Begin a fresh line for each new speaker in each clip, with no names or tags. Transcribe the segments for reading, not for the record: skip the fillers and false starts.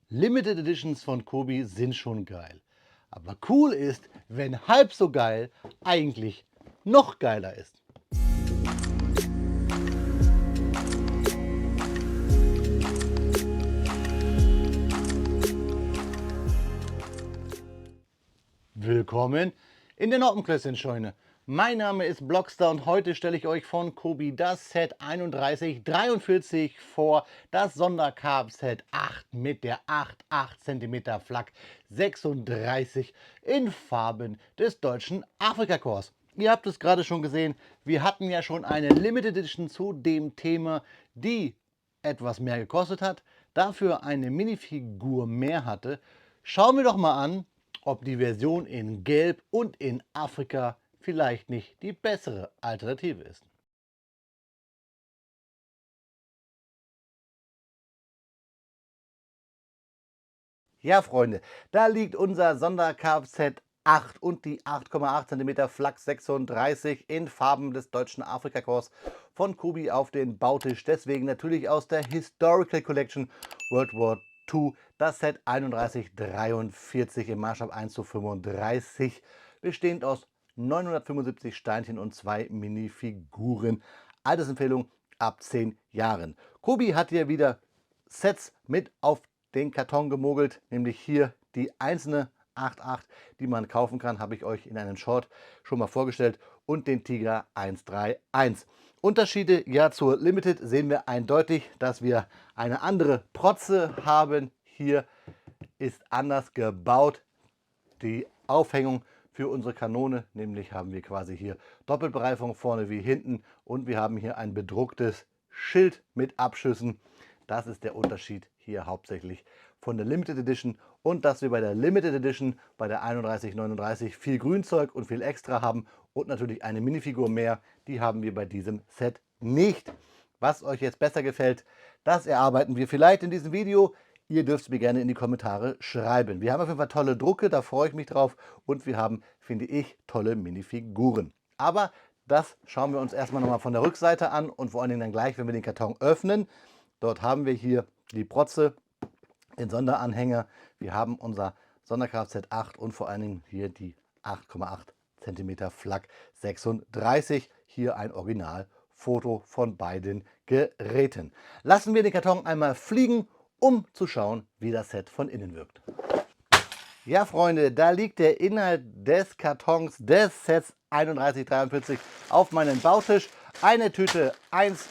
Limited Editions von Kobi sind schon geil. Aber cool ist, wenn halb so geil eigentlich noch geiler ist. Willkommen in der Noppenklößchen-Scheune. Mein Name ist Blockstar und heute stelle ich euch von Kobi das Set 3143 vor, das Sondercarb-Set 8 mit der 8,8 cm Flak 36 in Farben des deutschen Afrikakorps. Ihr habt es gerade schon gesehen, wir hatten ja schon eine Limited Edition zu dem Thema, die etwas mehr gekostet hat, dafür eine Minifigur mehr hatte. Schauen wir doch mal an, ob die Version in Gelb und in Afrika vielleicht nicht die bessere Alternative ist. Ja, Freunde, da liegt unser Sondercarb-Set 8 und die 8,8 cm Flak 36 in Farben des deutschen Afrikakorps von Kobi auf den Bautisch. Deswegen natürlich aus der Historical Collection World War II, das Set 3143 im Maßstab 1:35, bestehend aus 975 Steinchen und 2 Minifiguren. Altersempfehlung ab 10 Jahren. Kobi hat hier wieder Sets mit auf den Karton gemogelt, nämlich hier die einzelne 8.8, die man kaufen kann, habe ich euch in einem Short schon mal vorgestellt, und den Tiger 131. Unterschiede ja zur Limited sehen wir eindeutig, dass wir eine andere Protze haben. Hier ist anders gebaut. Die Aufhängung für unsere Kanone, nämlich haben wir quasi hier Doppelbereifung vorne wie hinten und wir haben hier ein bedrucktes Schild mit Abschüssen. Das ist der Unterschied hier hauptsächlich von der Limited Edition, und dass wir bei der Limited Edition bei der 3139 viel Grünzeug und viel extra haben und natürlich eine Minifigur mehr, die haben wir bei diesem Set nicht. Was euch jetzt besser gefällt, das erarbeiten wir vielleicht in diesem Video. Ihr dürft es mir gerne in die Kommentare schreiben. Wir haben auf jeden Fall tolle Drucke, da freue ich mich drauf, und wir haben, finde ich, tolle Minifiguren. Aber das schauen wir uns erstmal nochmal von der Rückseite an und vor allen Dingen dann gleich, wenn wir den Karton öffnen. Dort haben wir hier die Protze, den Sonderanhänger, wir haben unser Sonderkraft-Set 8 und vor allen Dingen hier die 8,8 cm Flak 36. Hier ein Originalfoto von beiden Geräten. Lassen wir den Karton einmal fliegen, um zu schauen, wie das Set von innen wirkt. Ja, Freunde, da liegt der Inhalt des Kartons des Sets 3143 auf meinem Bautisch. Eine Tüte 1,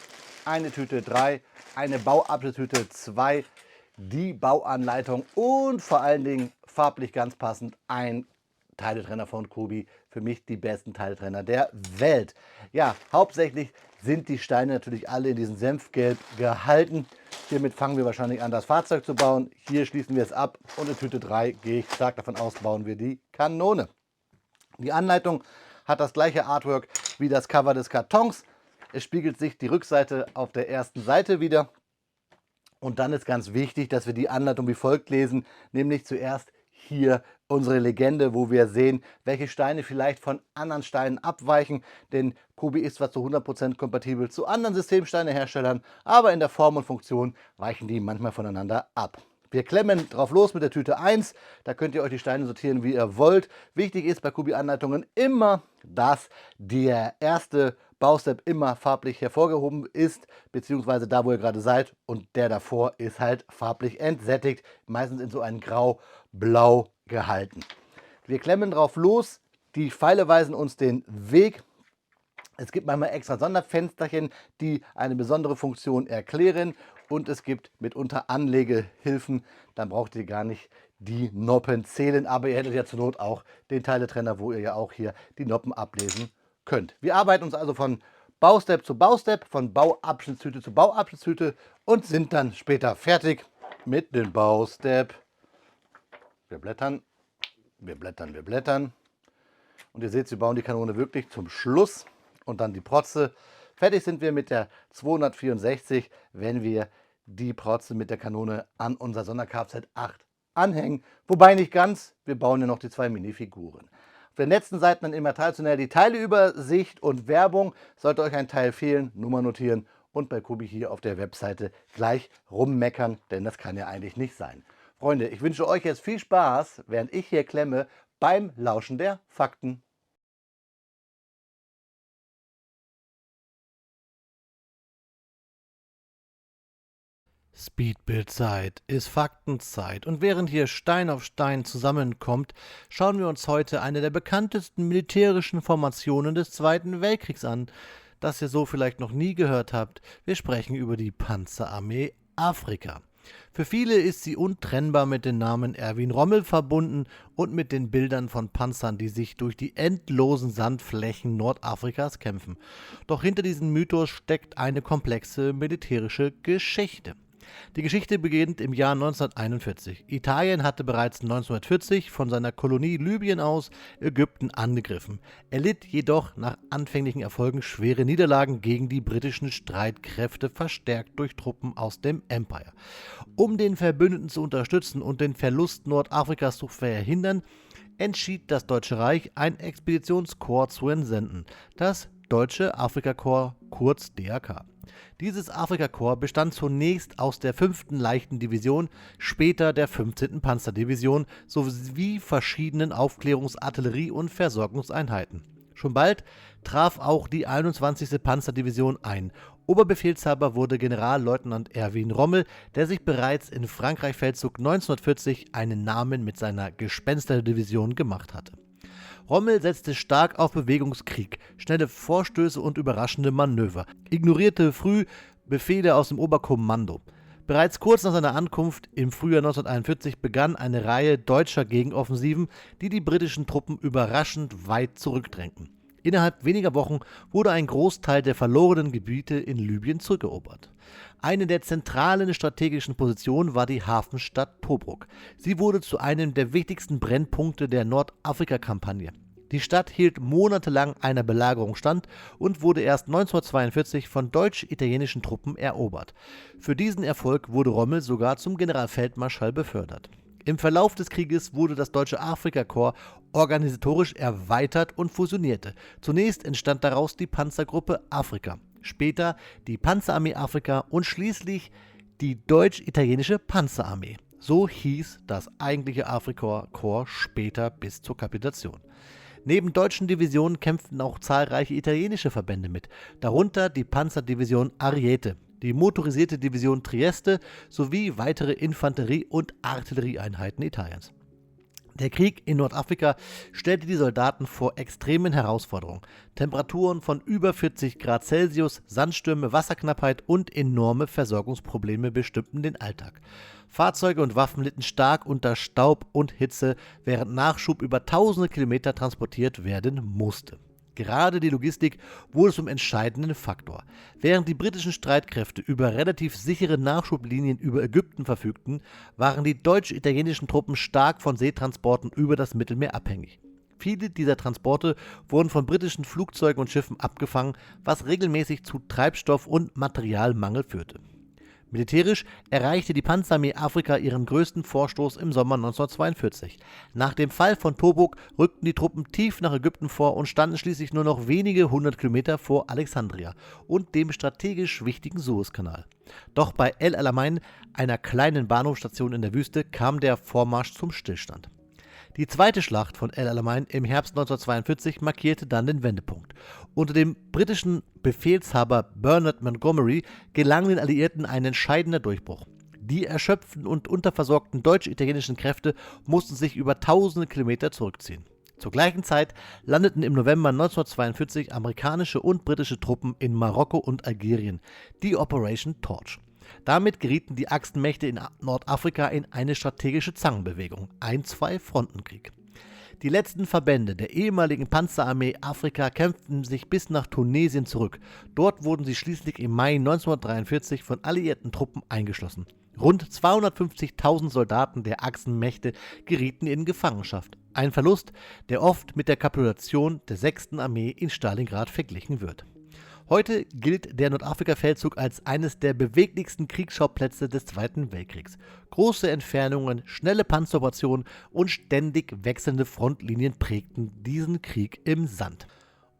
eine Tüte 3, eine Bauabschnittüte 2, die Bauanleitung und vor allen Dingen farblich ganz passend ein Teiletrenner von Kobi. Für mich die besten Teiletrenner der Welt. Ja, hauptsächlich sind die Steine natürlich alle in diesem Senfgelb gehalten. Hiermit fangen wir wahrscheinlich an, das Fahrzeug zu bauen. Hier schließen wir es ab und in Tüte 3 gehe ich stark davon aus, bauen wir die Kanone. Die Anleitung hat das gleiche Artwork wie das Cover des Kartons. Es spiegelt sich die Rückseite auf der ersten Seite wieder. Und dann ist ganz wichtig, dass wir die Anleitung wie folgt lesen, nämlich zuerst hier unsere Legende, wo wir sehen, welche Steine vielleicht von anderen Steinen abweichen, denn Kobi ist zwar zu 100% kompatibel zu anderen Systemsteineherstellern, aber in der Form und Funktion weichen die manchmal voneinander ab. Wir klemmen drauf los mit der Tüte 1, da könnt ihr euch die Steine sortieren, wie ihr wollt. Wichtig ist bei Kobi-Anleitungen immer, dass der erste Baustep immer farblich hervorgehoben ist, beziehungsweise da, wo ihr gerade seid, und der davor ist halt farblich entsättigt, meistens in so ein grau-blau gehalten. Wir klemmen drauf los, die Pfeile weisen uns den Weg. Es gibt manchmal extra Sonderfensterchen, die eine besondere Funktion erklären, und es gibt mitunter Anlegehilfen, dann braucht ihr gar nicht die Noppen zählen, aber ihr hättet ja zur Not auch den Teiletrenner, wo ihr ja auch hier die Noppen ablesen könnt. Wir arbeiten uns also von Baustep zu Baustep, von Bauabschnittstüte zu Bauabschnittstüte und sind dann später fertig mit dem Baustep. Wir blättern, wir blättern, wir blättern. Und ihr seht, wir bauen die Kanone wirklich zum Schluss und dann die Protze. Fertig sind wir mit der 264, wenn wir die Protze mit der Kanone an unser Sondercarb-Set 8 anhängen. Wobei nicht ganz, wir bauen ja noch die 2 Minifiguren. Auf den letzten Seiten dann immer traditionell die Teileübersicht und Werbung. Sollte euch ein Teil fehlen, Nummer notieren und bei Kobi hier auf der Webseite gleich rummeckern, denn das kann ja eigentlich nicht sein. Freunde, ich wünsche euch jetzt viel Spaß, während ich hier klemme, beim Lauschen der Fakten. Speedbildzeit ist Faktenzeit und während hier Stein auf Stein zusammenkommt, schauen wir uns heute eine der bekanntesten militärischen Formationen des Zweiten Weltkriegs an, das ihr so vielleicht noch nie gehört habt. Wir sprechen über die Panzerarmee Afrika. Für viele ist sie untrennbar mit dem Namen Erwin Rommel verbunden und mit den Bildern von Panzern, die sich durch die endlosen Sandflächen Nordafrikas kämpfen. Doch hinter diesem Mythos steckt eine komplexe militärische Geschichte. Die Geschichte beginnt im Jahr 1941. Italien hatte bereits 1940 von seiner Kolonie Libyen aus Ägypten angegriffen, erlitt jedoch nach anfänglichen Erfolgen schwere Niederlagen gegen die britischen Streitkräfte, verstärkt durch Truppen aus dem Empire. Um den Verbündeten zu unterstützen und den Verlust Nordafrikas zu verhindern, entschied das Deutsche Reich, ein Expeditionskorps zu entsenden, das Deutsche Afrikakorps, kurz DAK. Dieses Afrikakorps bestand zunächst aus der 5. Leichten Division, später der 15. Panzerdivision sowie verschiedenen Aufklärungsartillerie- und Versorgungseinheiten. Schon bald traf auch die 21. Panzerdivision ein. Oberbefehlshaber wurde Generalleutnant Erwin Rommel, der sich bereits im Frankreich-Feldzug 1940 einen Namen mit seiner Gespensterdivision gemacht hatte. Rommel setzte stark auf Bewegungskrieg, schnelle Vorstöße und überraschende Manöver, ignorierte früh Befehle aus dem Oberkommando. Bereits kurz nach seiner Ankunft im Frühjahr 1941 begann eine Reihe deutscher Gegenoffensiven, die die britischen Truppen überraschend weit zurückdrängten. Innerhalb weniger Wochen wurde ein Großteil der verlorenen Gebiete in Libyen zurückerobert. Eine der zentralen strategischen Positionen war die Hafenstadt Tobruk. Sie wurde zu einem der wichtigsten Brennpunkte der Nordafrika-Kampagne. Die Stadt hielt monatelang einer Belagerung stand und wurde erst 1942 von deutsch-italienischen Truppen erobert. Für diesen Erfolg wurde Rommel sogar zum Generalfeldmarschall befördert. Im Verlauf des Krieges wurde das Deutsche Afrikakorps organisatorisch erweitert und fusionierte. Zunächst entstand daraus die Panzergruppe Afrika, später die Panzerarmee Afrika und schließlich die Deutsch-Italienische Panzerarmee. So hieß das eigentliche Afrikakorps später bis zur Kapitulation. Neben deutschen Divisionen kämpften auch zahlreiche italienische Verbände mit, darunter die Panzerdivision Ariete, die motorisierte Division Trieste sowie weitere Infanterie- und Artillerieeinheiten Italiens. Der Krieg in Nordafrika stellte die Soldaten vor extremen Herausforderungen. Temperaturen von über 40 Grad Celsius, Sandstürme, Wasserknappheit und enorme Versorgungsprobleme bestimmten den Alltag. Fahrzeuge und Waffen litten stark unter Staub und Hitze, während Nachschub über tausende Kilometer transportiert werden musste. Gerade die Logistik wurde zum entscheidenden Faktor. Während die britischen Streitkräfte über relativ sichere Nachschublinien über Ägypten verfügten, waren die deutsch-italienischen Truppen stark von Seetransporten über das Mittelmeer abhängig. Viele dieser Transporte wurden von britischen Flugzeugen und Schiffen abgefangen, was regelmäßig zu Treibstoff- und Materialmangel führte. Militärisch erreichte die Panzerarmee Afrika ihren größten Vorstoß im Sommer 1942. Nach dem Fall von Tobruk rückten die Truppen tief nach Ägypten vor und standen schließlich nur noch wenige 100 Kilometer vor Alexandria und dem strategisch wichtigen Suezkanal. Doch bei El Alamein, einer kleinen Bahnhofsstation in der Wüste, kam der Vormarsch zum Stillstand. Die zweite Schlacht von El Alamein im Herbst 1942 markierte dann den Wendepunkt. Unter dem britischen Befehlshaber Bernard Montgomery gelang den Alliierten ein entscheidender Durchbruch. Die erschöpften und unterversorgten deutsch-italienischen Kräfte mussten sich über tausende Kilometer zurückziehen. Zur gleichen Zeit landeten im November 1942 amerikanische und britische Truppen in Marokko und Algerien, die Operation Torch. Damit gerieten die Achsenmächte in Nordafrika in eine strategische Zangenbewegung, ein Zwei-Fronten-Krieg. Die letzten Verbände der ehemaligen Panzerarmee Afrika kämpften sich bis nach Tunesien zurück. Dort wurden sie schließlich im Mai 1943 von alliierten Truppen eingeschlossen. Rund 250.000 Soldaten der Achsenmächte gerieten in Gefangenschaft. Ein Verlust, der oft mit der Kapitulation der 6. Armee in Stalingrad verglichen wird. Heute gilt der Nordafrika-Feldzug als eines der beweglichsten Kriegsschauplätze des Zweiten Weltkriegs. Große Entfernungen, schnelle Panzeroperationen und ständig wechselnde Frontlinien prägten diesen Krieg im Sand.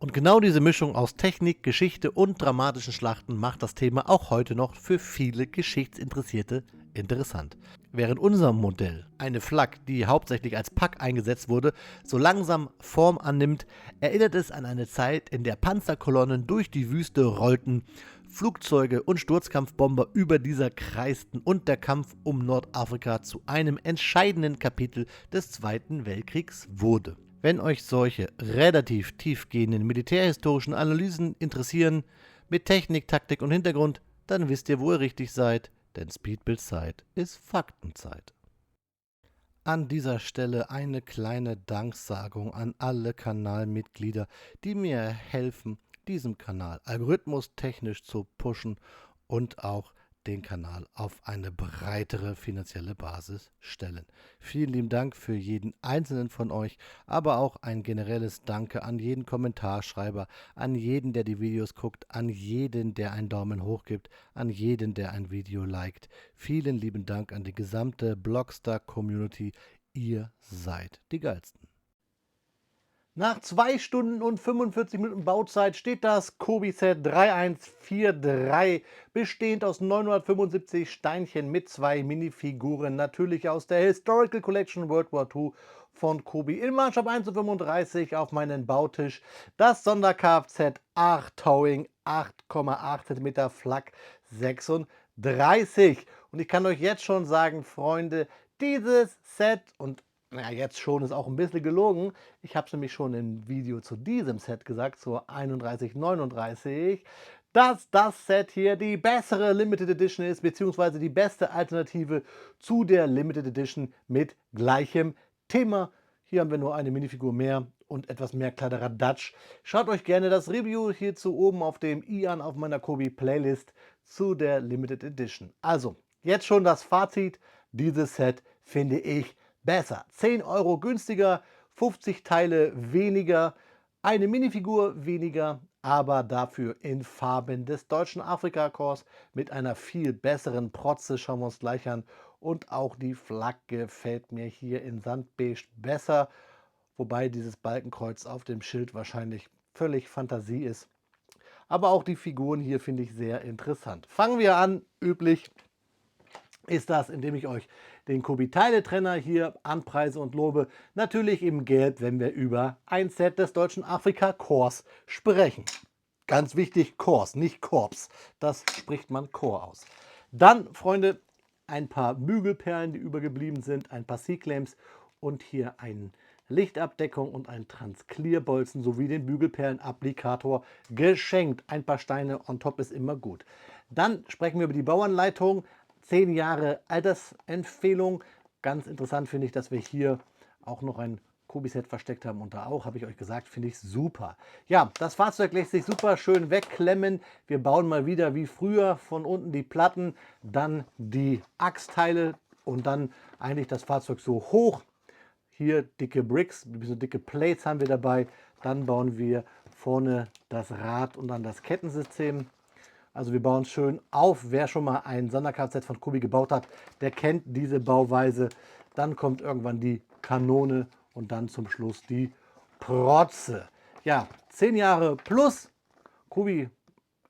Und genau diese Mischung aus Technik, Geschichte und dramatischen Schlachten macht das Thema auch heute noch für viele Geschichtsinteressierte interessant. Während unser Modell, eine Flak, die hauptsächlich als Pack eingesetzt wurde, so langsam Form annimmt, erinnert es an eine Zeit, in der Panzerkolonnen durch die Wüste rollten, Flugzeuge und Sturzkampfbomber über dieser kreisten und der Kampf um Nordafrika zu einem entscheidenden Kapitel des Zweiten Weltkriegs wurde. Wenn euch solche relativ tiefgehenden militärhistorischen Analysen interessieren, mit Technik, Taktik und Hintergrund, dann wisst ihr, wo ihr richtig seid, denn Speedbildzeit ist Faktenzeit. An dieser Stelle eine kleine Danksagung an alle Kanalmitglieder, die mir helfen, diesen Kanal algorithmustechnisch zu pushen und auch den Kanal auf eine breitere finanzielle Basis stellen. Vielen lieben Dank für jeden einzelnen von euch, aber auch ein generelles Danke an jeden Kommentarschreiber, an jeden, der die Videos guckt, an jeden, der einen Daumen hoch gibt, an jeden, der ein Video liked. Vielen lieben Dank an die gesamte Blockstar-Community. Ihr seid die Geilsten. Nach 2 Stunden und 45 Minuten Bauzeit steht das Kobi-Set 3143, bestehend aus 975 Steinchen mit 2 Minifiguren, natürlich aus der Historical Collection World War II von Kobi in Maßstab 1:35 auf meinen Bautisch. Das Sonder-Kfz 8 Towing 8,8 cm Flak 36. Und ich kann euch jetzt schon sagen, Freunde, dieses Set, und naja, jetzt schon ist auch ein bisschen gelogen. Ich habe es nämlich schon im Video zu diesem Set gesagt, zur 3139, dass das Set hier die bessere Limited Edition ist, beziehungsweise die beste Alternative zu der Limited Edition mit gleichem Thema. Hier haben wir nur eine Minifigur mehr und etwas mehr kleinerer Dutch. Schaut euch gerne das Review hierzu oben auf dem i an auf meiner Kobi Playlist zu der Limited Edition. Also, jetzt schon das Fazit. Dieses Set finde ich besser. 10 Euro günstiger, 50 Teile weniger, eine Minifigur weniger, aber dafür in Farben des deutschen Afrika-Korps mit einer viel besseren Protze. Schauen wir uns gleich an. Und auch die Flak gefällt mir hier in Sandbeige besser, wobei dieses Balkenkreuz auf dem Schild wahrscheinlich völlig Fantasie ist. Aber auch die Figuren hier finde ich sehr interessant. Fangen wir an, üblich ist das, indem ich euch den Kobi-Teile-Trenner hier anpreise und lobe. Natürlich im Gelb, wenn wir über ein Set des deutschen Afrika-Korps sprechen. Ganz wichtig, Korps, nicht Korps. Das spricht man Chor aus. Dann, Freunde, ein paar Bügelperlen, die übergeblieben sind, ein paar C-Claims und hier eine Lichtabdeckung und ein Transclear-Bolzen sowie den Bügelperlen-Applikator geschenkt. Ein paar Steine on top ist immer gut. Dann sprechen wir über die Bauanleitung. 10 Jahre Altersempfehlung. Ganz interessant finde ich, dass wir hier auch noch ein Kobi-Set versteckt haben und da auch, habe ich euch gesagt, finde ich super. Ja, das Fahrzeug lässt sich super schön wegklemmen. Wir bauen mal wieder wie früher von unten die Platten, dann die Achsteile und dann eigentlich das Fahrzeug so hoch. Hier dicke Bricks, so dicke Plates haben wir dabei. Dann bauen wir vorne das Rad und dann das Kettensystem. Also wir bauen schön auf. Wer schon mal ein Sonder-Kfz von Kobi gebaut hat, der kennt diese Bauweise. Dann kommt irgendwann die Kanone und dann zum Schluss die Protze. Ja, 10 Jahre plus. Kobi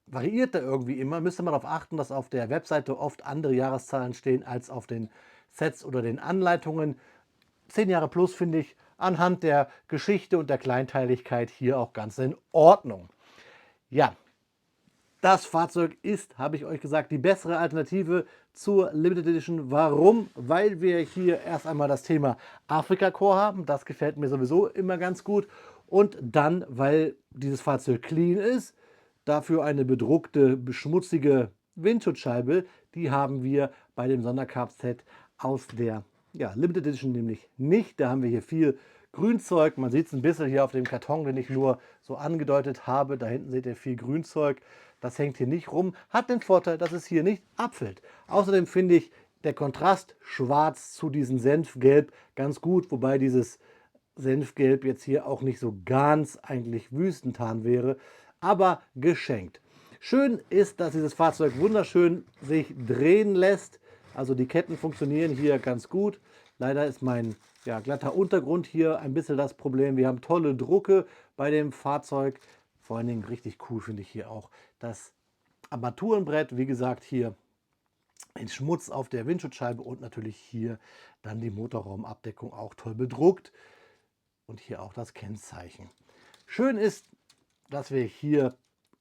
variiert da irgendwie immer. Müsste man darauf achten, dass auf der Webseite oft andere Jahreszahlen stehen als auf den Sets oder den Anleitungen. 10 Jahre plus finde ich anhand der Geschichte und der Kleinteiligkeit hier auch ganz in Ordnung. Ja. Das Fahrzeug ist, habe ich euch gesagt, die bessere Alternative zur Limited Edition. Warum? Weil wir hier erst einmal das Thema Afrika-Korps haben. Das gefällt mir sowieso immer ganz gut. Und dann, weil dieses Fahrzeug clean ist, dafür eine bedruckte, beschmutzige Windschutzscheibe, die haben wir bei dem Sonder-Kfz aus der Limited Edition nämlich nicht. Da haben wir hier viel Grünzeug. Man sieht es ein bisschen hier auf dem Karton, den ich nur so angedeutet habe. Da hinten seht ihr viel Grünzeug. Das hängt hier nicht rum. Hat den Vorteil, dass es hier nicht abfällt. Außerdem finde ich der Kontrast schwarz zu diesem Senfgelb ganz gut. Wobei dieses Senfgelb jetzt hier auch nicht so ganz eigentlich Wüstentarn wäre. Aber geschenkt. Schön ist, dass dieses Fahrzeug wunderschön sich drehen lässt. Also die Ketten funktionieren hier ganz gut. Leider ist mein glatter Untergrund hier ein bisschen das Problem. Wir haben tolle Drucke bei dem Fahrzeug. Vor allen Dingen richtig cool finde ich hier auch das Armaturenbrett. Wie gesagt, hier in Schmutz auf der Windschutzscheibe und natürlich hier dann die Motorraumabdeckung auch toll bedruckt. Und hier auch das Kennzeichen. Schön ist, dass wir hier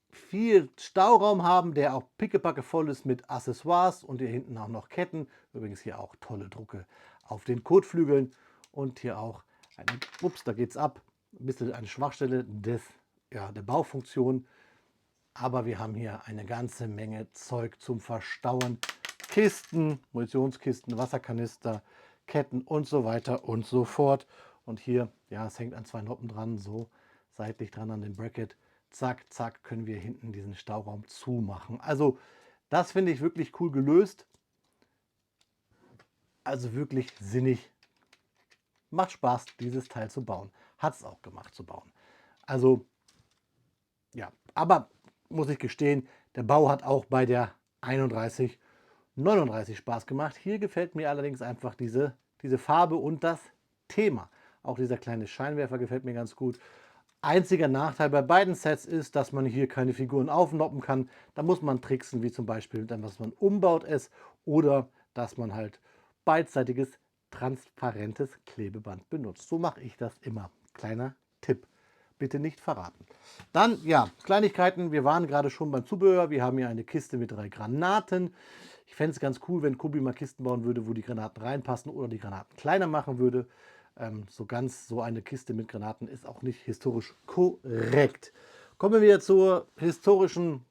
viel Stauraum haben, der auch pickepacke voll ist mit Accessoires und hier hinten auch noch Ketten. Übrigens hier auch tolle Drucke auf den Kotflügeln und hier auch eine, ups, da geht's ab, ein bisschen eine Schwachstelle der Baufunktion. Aber wir haben hier eine ganze Menge Zeug zum Verstauen. Kisten, Munitionskisten, Wasserkanister, Ketten und so weiter und so fort. Und hier, ja, es hängt an zwei Noppen dran, so seitlich dran an dem Bracket. Zack, zack, können wir hinten diesen Stauraum zumachen. Also das finde ich wirklich cool gelöst. Also wirklich sinnig. Macht Spaß, dieses Teil zu bauen. Hat es auch gemacht zu bauen. Also ja, aber muss ich gestehen, der Bau hat auch bei der 3139 Spaß gemacht. Hier gefällt mir allerdings einfach diese Farbe und das Thema. Auch dieser kleine Scheinwerfer gefällt mir ganz gut. Einziger Nachteil bei beiden Sets ist, dass man hier keine Figuren aufnoppen kann. Da muss man tricksen, wie zum Beispiel dann, was man umbaut es oder dass man halt beidseitiges transparentes Klebeband benutzt. So mache ich das immer. Kleiner Tipp. Bitte nicht verraten. Dann, ja, Kleinigkeiten. Wir waren gerade schon beim Zubehör. Wir haben hier eine Kiste mit 3 Granaten. Ich fände es ganz cool, wenn Kubi mal Kisten bauen würde, wo die Granaten reinpassen oder die Granaten kleiner machen würde. So eine Kiste mit Granaten ist auch nicht historisch korrekt. Kommen wir wieder zur historischen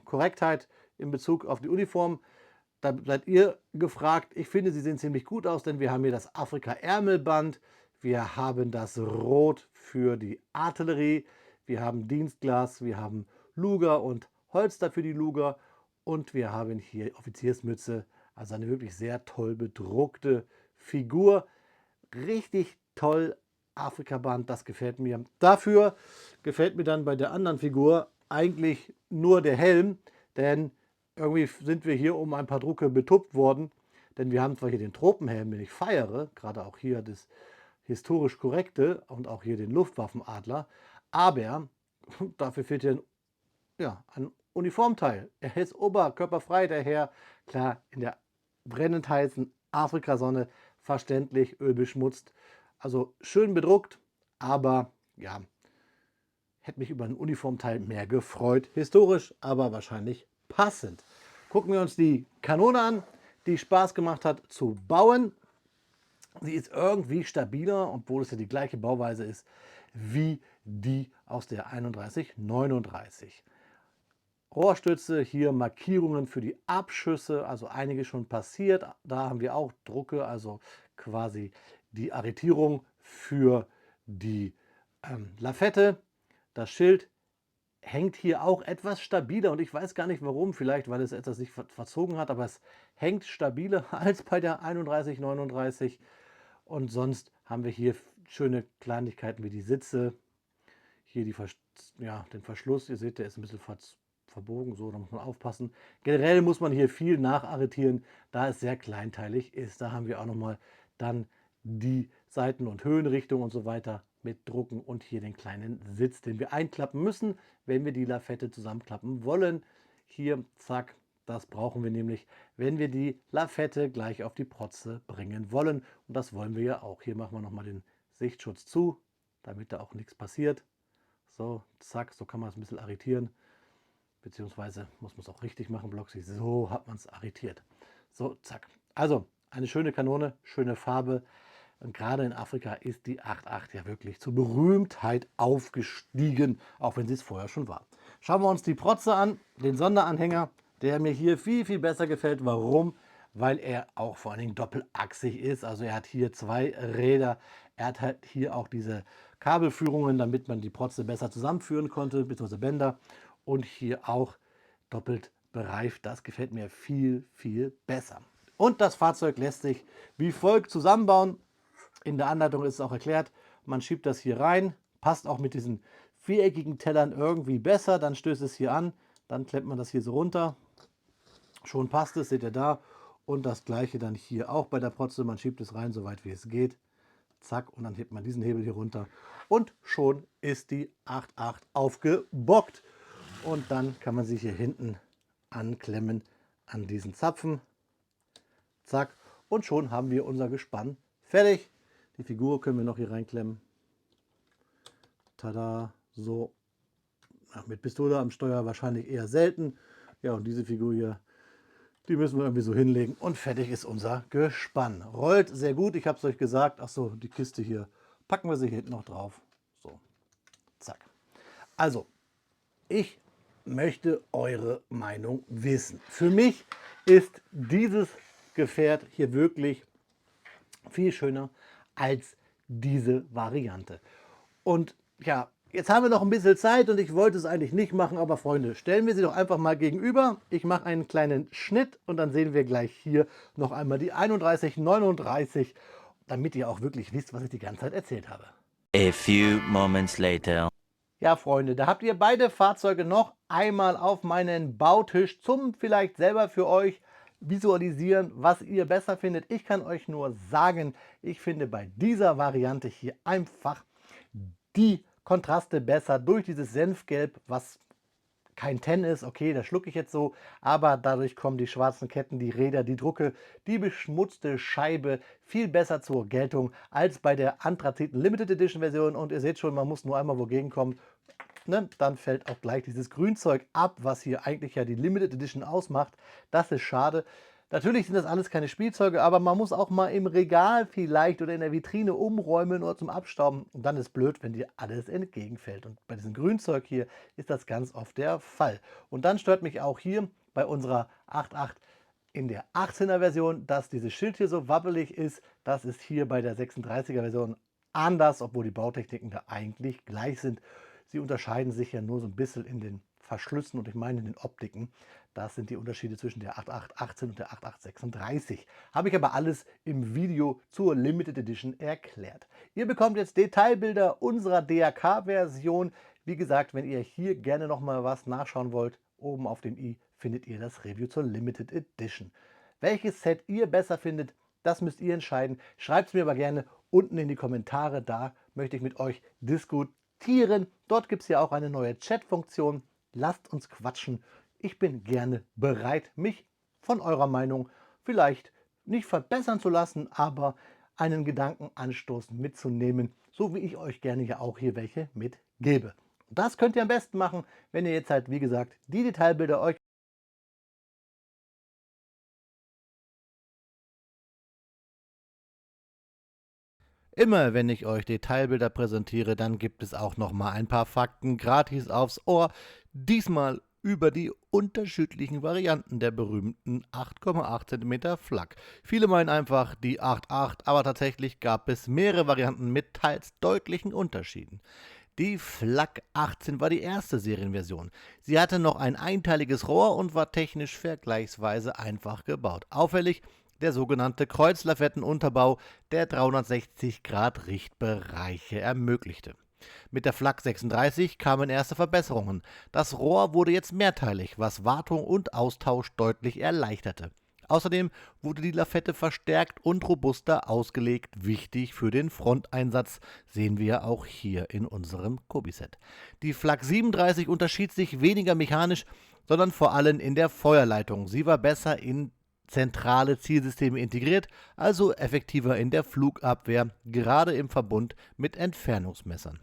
Korrektheit in Bezug auf die Uniform. Da seid ihr gefragt. Ich finde, sie sehen ziemlich gut aus, denn wir haben hier das Afrika-Ärmelband. Wir haben das Rot für die Artillerie. Wir haben Dienstglas, wir haben Luger und Holster für die Luger. Und wir haben hier Offiziersmütze, also eine wirklich sehr toll bedruckte Figur. Richtig toll, Afrika-Band, das gefällt mir. Dafür gefällt mir dann bei der anderen Figur eigentlich nur der Helm, denn irgendwie sind wir hier um ein paar Drucke betuppt worden, denn wir haben zwar hier den Tropenhelm, den ich feiere, gerade auch hier das historisch korrekte und auch hier den Luftwaffenadler, aber dafür fehlt hier ein Uniformteil. Er ist oberkörperfrei, daher klar in der brennend heißen Afrikasonne verständlich ölbeschmutzt. Also schön bedruckt, aber ja, hätte mich über ein Uniformteil mehr gefreut. Historisch, aber wahrscheinlich passend. Gucken wir uns die Kanone an, die Spaß gemacht hat zu bauen. Sie ist irgendwie stabiler, obwohl es ja die gleiche Bauweise ist wie die aus der 3139. Rohrstütze, hier Markierungen für die Abschüsse, also einige schon passiert. Da haben wir auch Drucke, also quasi die Arretierung für die Lafette. Das Schild hängt hier auch etwas stabiler und ich weiß gar nicht warum, vielleicht weil es etwas sich verzogen hat, aber es hängt stabiler als bei der 3139. Und sonst haben wir hier schöne Kleinigkeiten wie die Sitze, hier den Verschluss, ihr seht, der ist ein bisschen verbogen, so, da muss man aufpassen. Generell muss man hier viel nacharretieren, da es sehr kleinteilig ist. Da haben wir auch nochmal dann die Seiten- und Höhenrichtung und so weiter mit Drucken und hier den kleinen Sitz, den wir einklappen müssen, wenn wir die Lafette zusammenklappen wollen. Hier, zack, das brauchen wir nämlich, wenn wir die Lafette gleich auf die Protze bringen wollen. Und das wollen wir ja auch. Hier machen wir nochmal den Sichtschutz zu, damit da auch nichts passiert. So, zack, so kann man es ein bisschen arretieren. Beziehungsweise muss man es auch richtig machen, Blocksy. So hat man es arretiert. So, zack. Also, eine schöne Kanone, schöne Farbe. Und gerade in Afrika ist die 8.8 ja wirklich zur Berühmtheit aufgestiegen, auch wenn sie es vorher schon war. Schauen wir uns die Protze an, den Sonderanhänger, der mir hier viel, viel besser gefällt. Warum? Weil er auch vor allen Dingen doppelachsig ist. Also er hat hier 2 Räder. Er hat halt hier auch diese Kabelführungen, damit man die Protze besser zusammenführen konnte, beziehungsweise Bänder. Und hier auch doppelt bereift. Das gefällt mir viel, viel besser. Und das Fahrzeug lässt sich wie folgt zusammenbauen. In der Anleitung ist es auch erklärt, man schiebt das hier rein, passt auch mit diesen viereckigen Tellern irgendwie besser, dann stößt es hier an, dann klemmt man das hier so runter, schon passt es, seht ihr da. Und das gleiche dann hier auch bei der Protze, man schiebt es rein, soweit wie es geht. zack, und dann hebt man diesen Hebel hier runter und schon ist die 8.8 aufgebockt. Und dann kann man sich hier hinten anklemmen an diesen Zapfen, zack, und schon haben wir unser Gespann fertig. Die Figur können wir noch hier reinklemmen. Tada, so. Ja, mit Pistole am Steuer wahrscheinlich eher selten. Ja, und diese Figur hier, die müssen wir irgendwie so hinlegen und fertig ist unser Gespann. Rollt sehr gut, ich habe es euch gesagt. Ach so, die Kiste hier, packen wir sie hinten noch drauf. So, zack. Also, ich möchte eure Meinung wissen. Für mich ist dieses Gefährt hier wirklich viel schöner als diese Variante. Und ja, jetzt haben wir noch ein bisschen Zeit und ich wollte es eigentlich nicht machen, aber Freunde, stellen wir sie doch einfach mal gegenüber. Ich mache einen kleinen Schnitt und dann sehen wir gleich hier noch einmal die 3139, damit ihr auch wirklich wisst, was ich die ganze Zeit erzählt habe.
A few moments later.
Ja, Freunde, da habt ihr beide Fahrzeuge noch einmal auf meinen Bautisch zum vielleicht selber für euch visualisieren, was ihr besser findet. Ich kann euch nur sagen, ich finde bei dieser Variante hier einfach die Kontraste besser durch dieses Senfgelb, was kein Ten ist, okay, das schlucke ich jetzt so, aber dadurch kommen die schwarzen Ketten, die Räder, die Drucke, die beschmutzte Scheibe viel besser zur Geltung als bei der Anthraziten Limited Edition Version. Und ihr seht schon, man muss nur einmal wogegen kommen, ne? Dann fällt auch gleich dieses Grünzeug ab, was hier eigentlich ja die Limited Edition ausmacht. Das ist schade. Natürlich sind das alles keine Spielzeuge, aber man muss auch mal im Regal vielleicht oder in der Vitrine umräumen oder zum Abstauben. Und dann ist blöd, wenn dir alles entgegenfällt. Und bei diesem Grünzeug hier ist das ganz oft der Fall. Und dann stört mich auch hier bei unserer 8.8 in der 18er Version, dass dieses Schild hier so wabbelig ist. Das ist hier bei der 36er Version anders, obwohl die Bautechniken da eigentlich gleich sind. Sie unterscheiden sich ja nur so ein bisschen in den Verschlüssen und ich meine in den Optiken. Das sind die Unterschiede zwischen der 8.8.18 und der 8.8.36. Habe ich aber alles im Video zur Limited Edition erklärt. Ihr bekommt jetzt Detailbilder unserer DRK-Version. Wie gesagt, wenn ihr hier gerne nochmal was nachschauen wollt, oben auf dem i findet ihr das Review zur Limited Edition. Welches Set ihr besser findet, das müsst ihr entscheiden. Schreibt es mir aber gerne unten in die Kommentare. Da möchte ich mit euch diskutieren. Dort gibt es ja auch eine neue Chat-Funktion. Lasst uns quatschen. Ich bin gerne bereit, mich von eurer Meinung vielleicht nicht verbessern zu lassen, aber einen Gedankenanstoß mitzunehmen, so wie ich euch gerne ja auch hier welche mitgebe. Das könnt ihr am besten machen, wenn ihr jetzt halt, wie gesagt, die Detailbilder euch immer, wenn ich euch Detailbilder präsentiere, dann gibt es auch noch mal ein paar Fakten gratis aufs Ohr. Diesmal über die unterschiedlichen Varianten der berühmten 8,8 cm Flak. Viele meinen einfach die 8.8, aber tatsächlich gab es mehrere Varianten mit teils deutlichen Unterschieden. Die Flak 18 war die erste Serienversion. Sie hatte noch ein einteiliges Rohr und war technisch vergleichsweise einfach gebaut. Auffällig der sogenannte Kreuzlafettenunterbau, der 360-Grad-Richtbereiche ermöglichte. Mit der Flak 36 kamen erste Verbesserungen. Das Rohr wurde jetzt mehrteilig, was Wartung und Austausch deutlich erleichterte. Außerdem wurde die Lafette verstärkt und robuster ausgelegt, wichtig für den Fronteinsatz, sehen wir auch hier in unserem Kobi-Set. Die Flak 37 unterschied sich weniger mechanisch, sondern vor allem in der Feuerleitung. Sie war besser in zentrale Zielsysteme integriert, also effektiver in der Flugabwehr, gerade im Verbund mit Entfernungsmessern.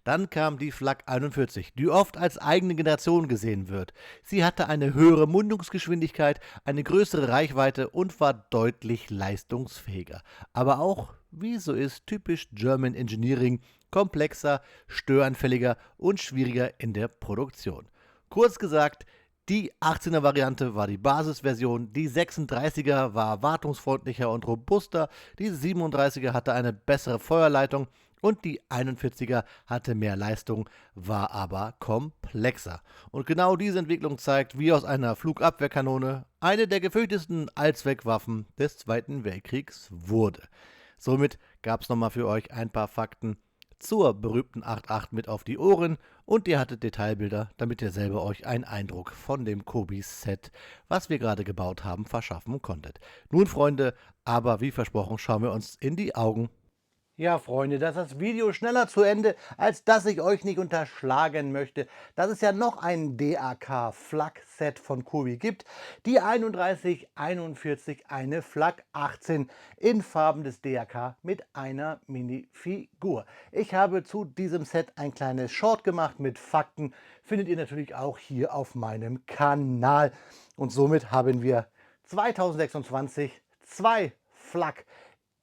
Dann kam die Flak 41, die oft als eigene Generation gesehen wird. Sie hatte eine höhere Mundungsgeschwindigkeit, eine größere Reichweite und war deutlich leistungsfähiger. Aber auch, wie so ist, typisch German Engineering, komplexer, störanfälliger und schwieriger in der Produktion. Kurz gesagt, die 18er Variante war die Basisversion, die 36er war wartungsfreundlicher und robuster, die 37er hatte eine bessere Feuerleitung und die 41er hatte mehr Leistung, war aber komplexer. Und genau diese Entwicklung zeigt, wie aus einer Flugabwehrkanone eine der gefürchtetsten Allzweckwaffen des Zweiten Weltkriegs wurde. Somit gab es nochmal für euch ein paar Fakten zur berühmten 8.8 mit auf die Ohren und ihr hattet Detailbilder, damit ihr selber euch einen Eindruck von dem Kobi-Set, was wir gerade gebaut haben, verschaffen konntet. Nun, Freunde, aber wie versprochen, schauen wir uns in die Augen. Ja, Freunde, das ist das Video schneller zu Ende, als dass ich euch nicht unterschlagen möchte, dass es ja noch ein DAK-Flak-Set von Kobi gibt. Die 3141, eine Flak 18 in Farben des DAK mit einer Minifigur. Ich habe zu diesem Set ein kleines Short gemacht mit Fakten. Findet ihr natürlich auch hier auf meinem Kanal. Und somit haben wir 2026 zwei Flak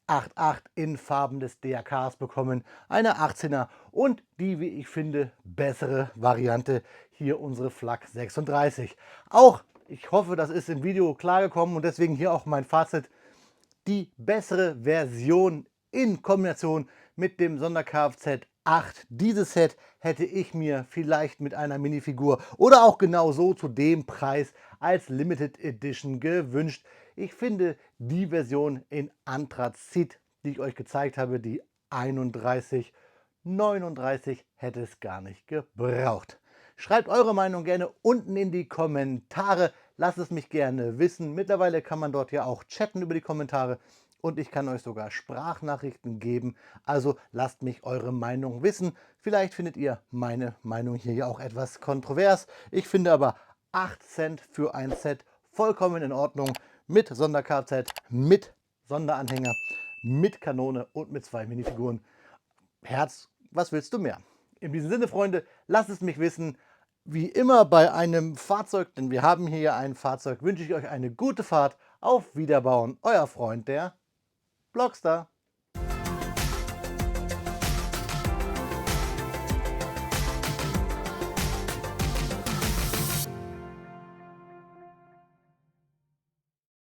8.8 in Farben des DRKs bekommen, eine 18er und die, wie ich finde, bessere Variante, hier unsere Flak 36. Auch, ich hoffe, das ist im Video klargekommen und deswegen hier auch mein Fazit, die bessere Version in Kombination mit dem Sonder-Kfz 8. Dieses Set hätte ich mir vielleicht mit einer Minifigur oder auch genau so zu dem Preis als Limited Edition gewünscht. Ich finde die Version in Anthrazit, die ich euch gezeigt habe, die 3139, hätte es gar nicht gebraucht. Schreibt eure Meinung gerne unten in die Kommentare. Lasst es mich gerne wissen. Mittlerweile kann man dort ja auch chatten über die Kommentare und ich kann euch sogar Sprachnachrichten geben. Also lasst mich eure Meinung wissen. Vielleicht findet ihr meine Meinung hier ja auch etwas kontrovers. Ich finde aber 8 Cent für ein Set vollkommen in Ordnung. Mit Sonder-Kfz, mit Sonderanhänger, mit Kanone und mit 2 Minifiguren. Herz, was willst du mehr? In diesem Sinne, Freunde, lasst es mich wissen. Wie immer bei einem Fahrzeug, denn wir haben hier ja ein Fahrzeug, wünsche ich euch eine gute Fahrt. Auf Wiederbauen, euer Freund, der Blockstar.